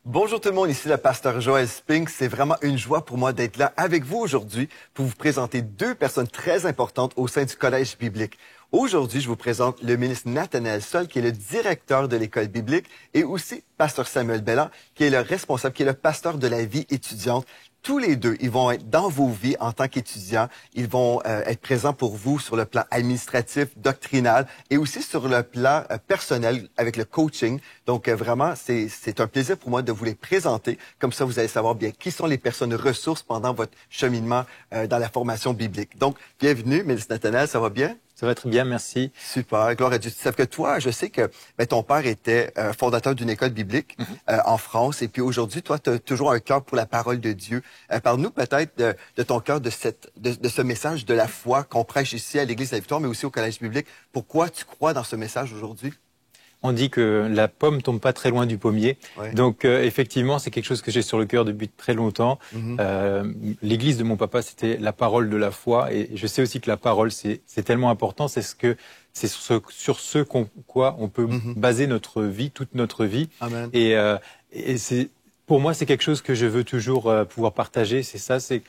Bonjour tout le monde, ici le pasteur Joël Spink. C'est vraiment une joie pour moi d'être là avec vous aujourd'hui pour vous présenter deux personnes très importantes au sein du Collège biblique. Aujourd'hui, je vous présente le ministre Nathanaël Sol, qui est le directeur de l'école biblique, et aussi pasteur Samuel Belland, qui est le responsable, qui est le pasteur de la vie étudiante. Tous les deux, ils vont être dans vos vies en tant qu'étudiants. Ils vont être présents pour vous sur le plan administratif, doctrinal et aussi sur le plan personnel avec le coaching. Donc, vraiment, c'est un plaisir pour moi de vous les présenter. Comme ça, vous allez savoir bien qui sont les personnes ressources pendant votre cheminement dans la formation biblique. Donc, bienvenue, ministre Nathanaël, ça va bien? Ça va très bien, merci. Super, gloire à Dieu. Tu sais que toi, je sais que ton père était fondateur d'une école biblique en France, et puis aujourd'hui, toi, tu as toujours un cœur pour la parole de Dieu. Parle-nous peut-être de ton cœur, de ce message de la foi qu'on prêche ici à l'Église de la Victoire, mais aussi au Collège biblique. Pourquoi tu crois dans ce message aujourd'hui? On dit que la pomme tombe pas très loin du pommier. Ouais. Donc, effectivement, c'est quelque chose que j'ai sur le cœur depuis très longtemps. L'église de mon papa, c'était la parole de la foi. Et je sais aussi que la parole, c'est tellement important. C'est sur ce quoi on peut baser notre vie, toute notre vie. Amen. Et pour moi, c'est quelque chose que je veux toujours pouvoir partager. C'est ça, c'est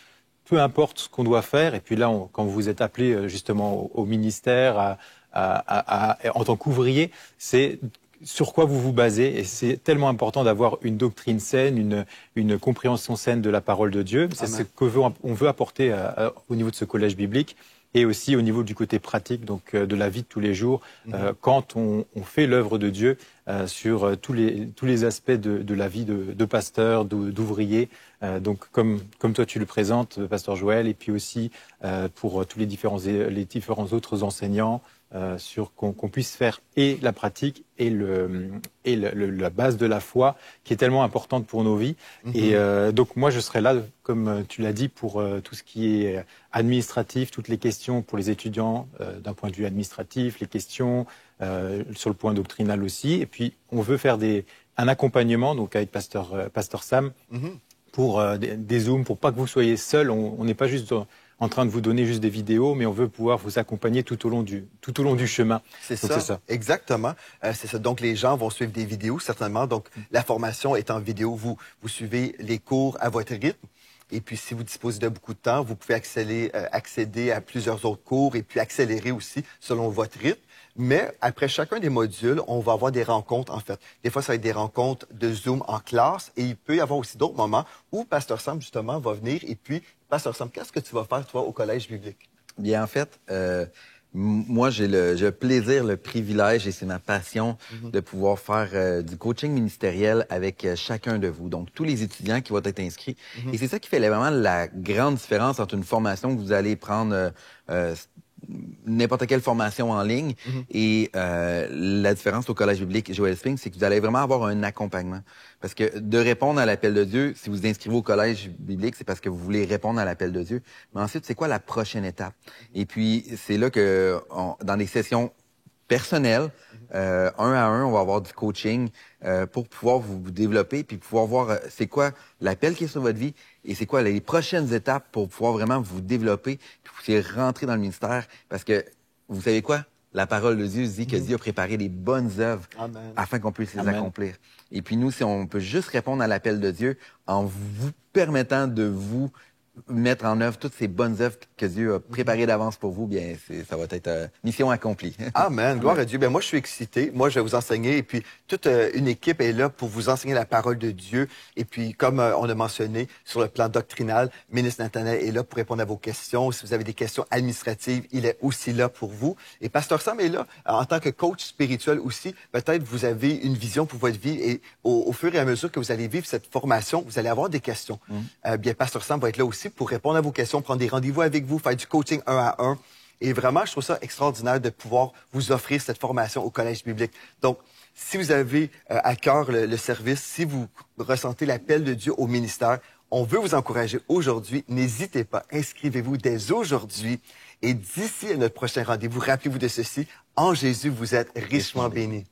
peu importe ce qu'on doit faire. Et puis là, quand vous êtes appelé justement au ministère, en tant qu'ouvrier, c'est sur quoi vous vous basez, et c'est tellement important d'avoir une doctrine saine, une compréhension saine de la parole de Dieu. C'est ce qu'on veut apporter au niveau de ce collège biblique, et aussi au niveau du côté pratique, donc de la vie de tous les jours, quand on fait l'œuvre de Dieu sur tous les aspects de la vie de pasteur, d'ouvrier. Donc comme toi tu le présentes, pasteur Joël, et puis aussi pour tous les différents autres enseignants, sur qu'on puisse faire et la pratique et la base de la foi qui est tellement importante pour nos vies. Et donc moi je serai là, comme tu l'as dit, pour tout ce qui est administratif, toutes les questions pour les étudiants d'un point de vue administratif, les questions sur le point doctrinal aussi. Et puis on veut faire un accompagnement donc avec pasteur Sam pour des Zooms, pour pas que vous soyez seuls. On n'est pas juste en train de vous donner juste des vidéos, mais on veut pouvoir vous accompagner tout au long du chemin. C'est ça, exactement. C'est ça. Donc, les gens vont suivre des vidéos, certainement. Donc, la formation est en vidéo. Vous suivez les cours à votre rythme. Et puis, si vous disposez de beaucoup de temps, vous pouvez accéder à plusieurs autres cours et puis accélérer aussi selon votre rythme. Mais après chacun des modules, on va avoir des rencontres, en fait. Des fois, ça va être des rencontres de Zoom en classe, et il peut y avoir aussi d'autres moments où Pasteur Sam, justement, va venir. Et puis, Pasteur Sam, qu'est-ce que tu vas faire, toi, au Collège biblique? Bien, en fait, moi, j'ai le plaisir, le privilège, et c'est ma passion de pouvoir faire du coaching ministériel avec chacun de vous. Donc, tous les étudiants qui vont être inscrits. Et c'est ça qui fait vraiment la grande différence entre une formation que vous allez prendre n'importe quelle formation en ligne et la différence au Collège biblique Joël Spink, c'est que vous allez vraiment avoir un accompagnement. Parce que de répondre à l'appel de Dieu, si vous vous inscrivez au Collège biblique, c'est parce que vous voulez répondre à l'appel de Dieu. Mais ensuite, c'est quoi la prochaine étape? Et puis, c'est là que, dans des sessions personnelles, un à un, on va avoir du coaching pour pouvoir vous développer puis pouvoir voir c'est quoi l'appel qui est sur votre vie et c'est quoi les prochaines étapes pour pouvoir vraiment vous développer puis vous pouvez rentrer dans le ministère parce que vous savez quoi? La parole de Dieu dit que Dieu a préparé des bonnes œuvres afin qu'on puisse les accomplir. Et puis nous, si on peut juste répondre à l'appel de Dieu en vous permettant de vous mettre en œuvre toutes ces bonnes œuvres que Dieu a préparées d'avance pour vous, bien, ça va être mission accomplie. Amen. Gloire à Dieu. Bien, moi, je suis excité. Moi, je vais vous enseigner. Et puis, toute une équipe est là pour vous enseigner la parole de Dieu. Et puis, comme on a mentionné, sur le plan doctrinal, ministre Nathanaël est là pour répondre à vos questions. Si vous avez des questions administratives, il est aussi là pour vous. Et pasteur Sam est là en tant que coach spirituel aussi. Peut-être vous avez une vision pour votre vie et au fur et à mesure que vous allez vivre cette formation, vous allez avoir des questions. Bien, pasteur Sam va être là aussi pour répondre à vos questions, prendre des rendez-vous avec vous, faire du coaching 1 à 1. Et vraiment, je trouve ça extraordinaire de pouvoir vous offrir cette formation au Collège biblique. Donc, si vous avez à cœur le service, si vous ressentez l'appel de Dieu au ministère, on veut vous encourager aujourd'hui. N'hésitez pas, inscrivez-vous dès aujourd'hui. Et d'ici à notre prochain rendez-vous, rappelez-vous de ceci, en Jésus, vous êtes richement bénis.